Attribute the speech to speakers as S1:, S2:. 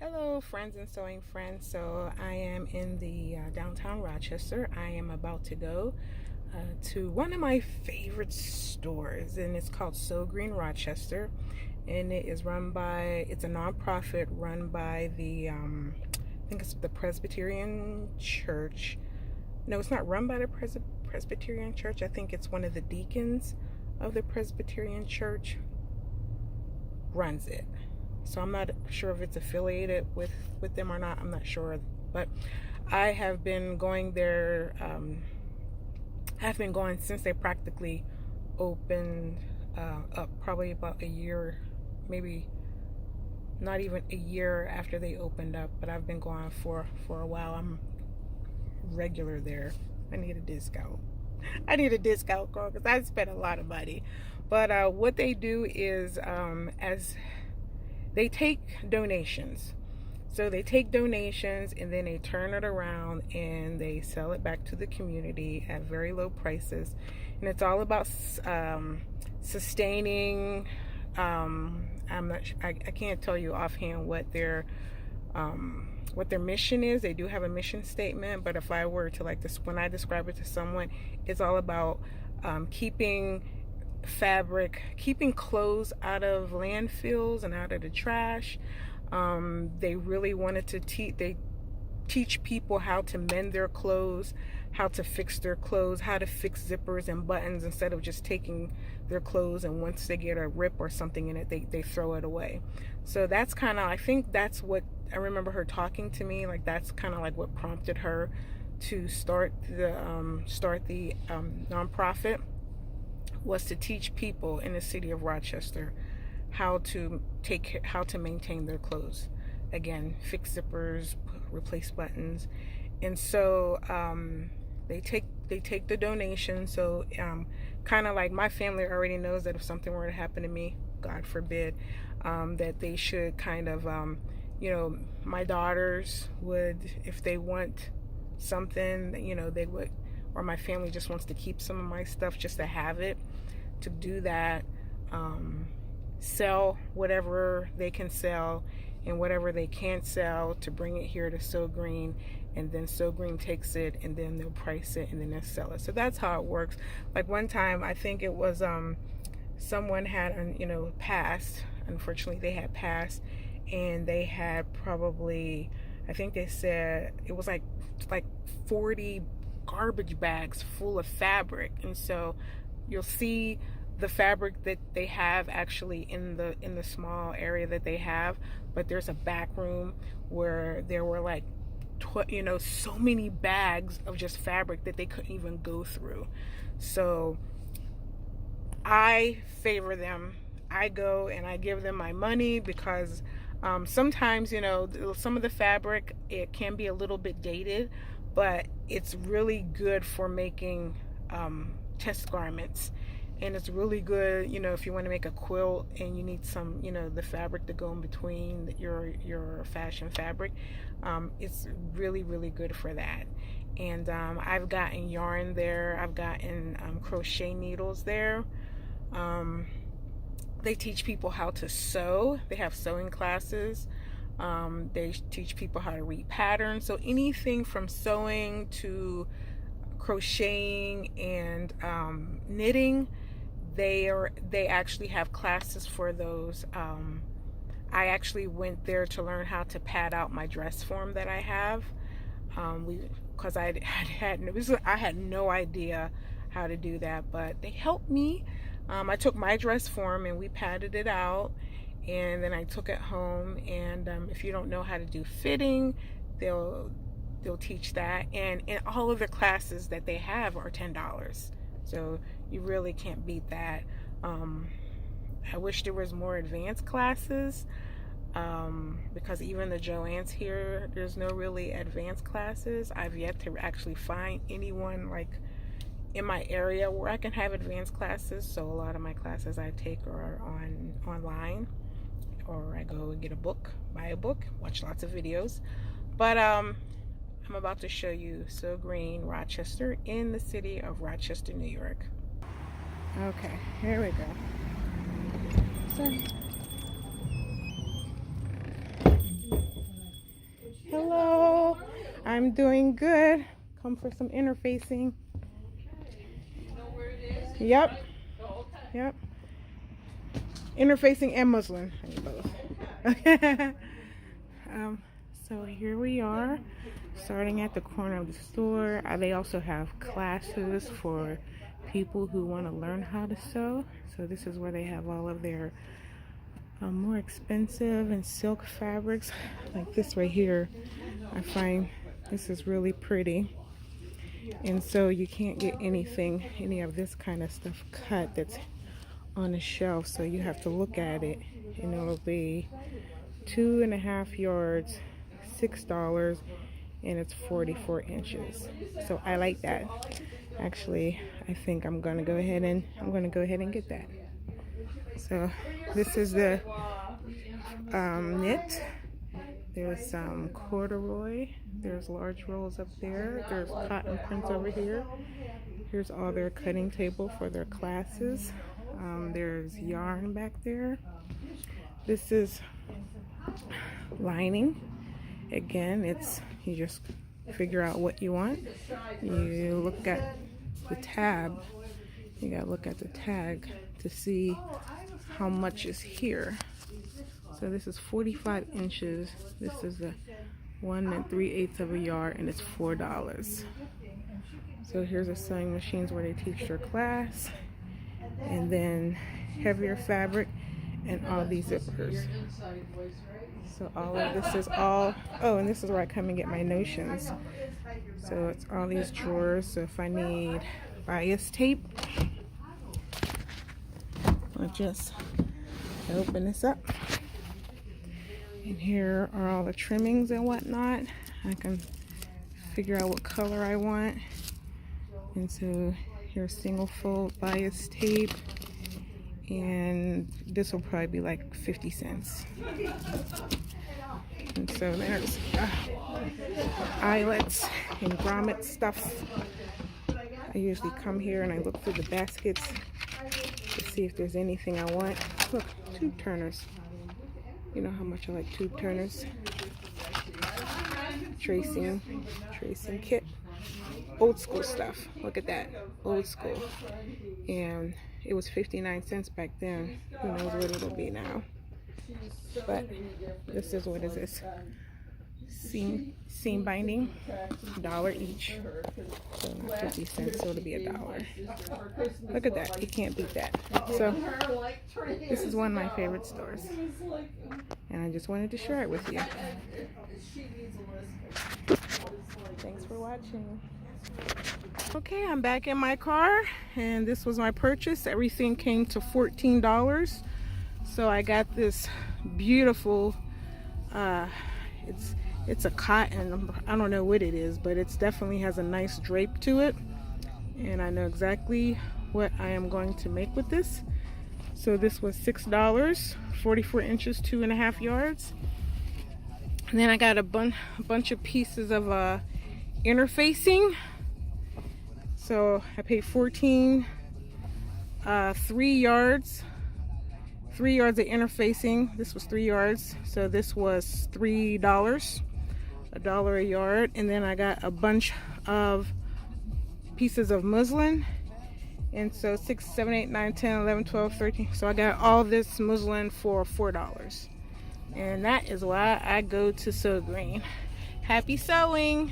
S1: Hello friends and sewing friends. So I am in the downtown Rochester. I am about to go to one of my favorite stores, and it's called So Green Rochester, and it is run by, it's a nonprofit run by the I think it's the Presbyterian Church. No, it's not run by the Presbyterian Church. I think it's one of the deacons of the Presbyterian Church runs it. So I'm not sure if it's affiliated with them or not. I'm not sure, but I have been going there. I've been going since they practically opened up, probably about a year, maybe not even a year after they opened up, but I've been going for a while. I'm regular there. I need a discount. I need a discount, girl, because I spent a lot of money. But what they do is as they take donations. So they take donations and then they turn it around and they sell it back to the community at very low prices. And it's all about sustaining. I can't tell you offhand what their mission is. They do have a mission statement, but if I were to when I describe it to someone, it's all about keeping clothes out of landfills and out of the trash. They really wanted to teach people how to mend their clothes, how to fix their clothes, how to fix zippers and buttons, instead of just taking their clothes and once they get a rip or something in it, they throw it away. So that's kind of, I think that's what I remember her talking to me, like that's kind of like what prompted her to start the nonprofit, was to teach people in the city of Rochester how to maintain their clothes. Again, fix zippers, replace buttons. And so they take the donation. So kind of like my family already knows that if something were to happen to me, God forbid, that they should kind of my daughters would, if they want something, they would, or my family just wants to keep some of my stuff just to have it, to do that, sell whatever they can sell and whatever they can't sell, to bring it here to So Green, and then So Green takes it and then they'll price it and then they'll sell it. So that's how it works. Like one time, I think it was someone had passed. Unfortunately, they had passed, and they had probably, I think they said it was like 40 garbage bags full of fabric. And so you'll see the fabric that they have actually in the small area that they have, but there's a back room where there were like so many bags of just fabric that they couldn't even go through. So I favor them. I go and I give them my money, because sometimes some of the fabric, it can be a little bit dated, but it's really good for making test garments. And it's really good, if you want to make a quilt and you need some, the fabric to go in between your fashion fabric. It's really, really good for that. And I've gotten yarn there. I've gotten crochet needles there. They teach people how to sew. They have sewing classes. They teach people how to read patterns. So anything from sewing to crocheting and knitting, they actually have classes for those. I actually went there to learn how to pad out my dress form that I have, because I had no idea how to do that, but they helped me. I took my dress form and we padded it out, and then I took it home. And if you don't know how to do fitting, they'll teach that. And all of the classes that they have are $10. So you really can't beat that. I wish there was more advanced classes, because even the Joann's here, there's no really advanced classes. I've yet to actually find anyone like in my area where I can have advanced classes. So a lot of my classes I take are online, or I go and get a book, buy a book, watch lots of videos. But I'm about to show you So Green Rochester in the city of Rochester, New York. Okay, here we go. So Hello. I'm doing good. Come for some interfacing. Yep. Yep. Interfacing and muslin. I need both. So here we are, starting at the corner of the store. They also have classes for people who want to learn how to sew. So this is where they have all of their more expensive and silk fabrics, like this right here. I find this is really pretty, and so you can't get any of this kind of stuff cut that's on the shelf, so you have to look at it, and it'll be 2.5 yards, $6, and it's 44 inches. So I like that. Actually, I think I'm gonna go ahead and get that. So this is the knit. There's corduroy. There's large rolls up there. There's cotton prints over here. Here's all their cutting table for their classes. There's yarn back there. This is lining. Again, you just figure out what you want. You look at the tab. You gotta look at the tag to see how much is here. So this is 45 inches. This is a 1 3/8 of a yard, and it's $4. So here's the sewing machines where they teach their class, and then heavier fabric and all these zippers. So all of this is all, oh, and this is where I come and get my notions. So it's all these drawers. So if I need bias tape, I'll just open this up. And here are all the trimmings and whatnot. I can figure out what color I want. And so here's single fold bias tape. And this will probably be like 50 cents. And so there's eyelets and grommet stuff. I usually come here and I look through the baskets to see if there's anything I want. Look, tube turners. You know how much I like tube turners. Tracing kit. Old school stuff. Look at that. Old school. And it was 59 cents back then. Who knows what it'll be now. But this is, what is this? Seam binding. $1 each. So not 50 cents, so it'll be $1. Look at that. You can't beat that. So this is one of my favorite stores. And I just wanted to share it with you. Thanks for watching. Okay, I'm back in my car, and this was my purchase. Everything came to $14. So I got this beautiful, it's a cotton, I don't know what it is, but it definitely has a nice drape to it. And I know exactly what I am going to make with this. So this was $6, 44 inches, 2.5 yards. And then I got a bunch of pieces of interfacing. So I paid $14, 3 yards. 3 yards of interfacing. This was 3 yards, so this was $3, $1 a yard. And then I got a bunch of pieces of muslin, and so 6, 7, 8, 9, 10, 11, 12, 13. So I got all this muslin for $4, and that is why I go to Sew Green. Happy sewing.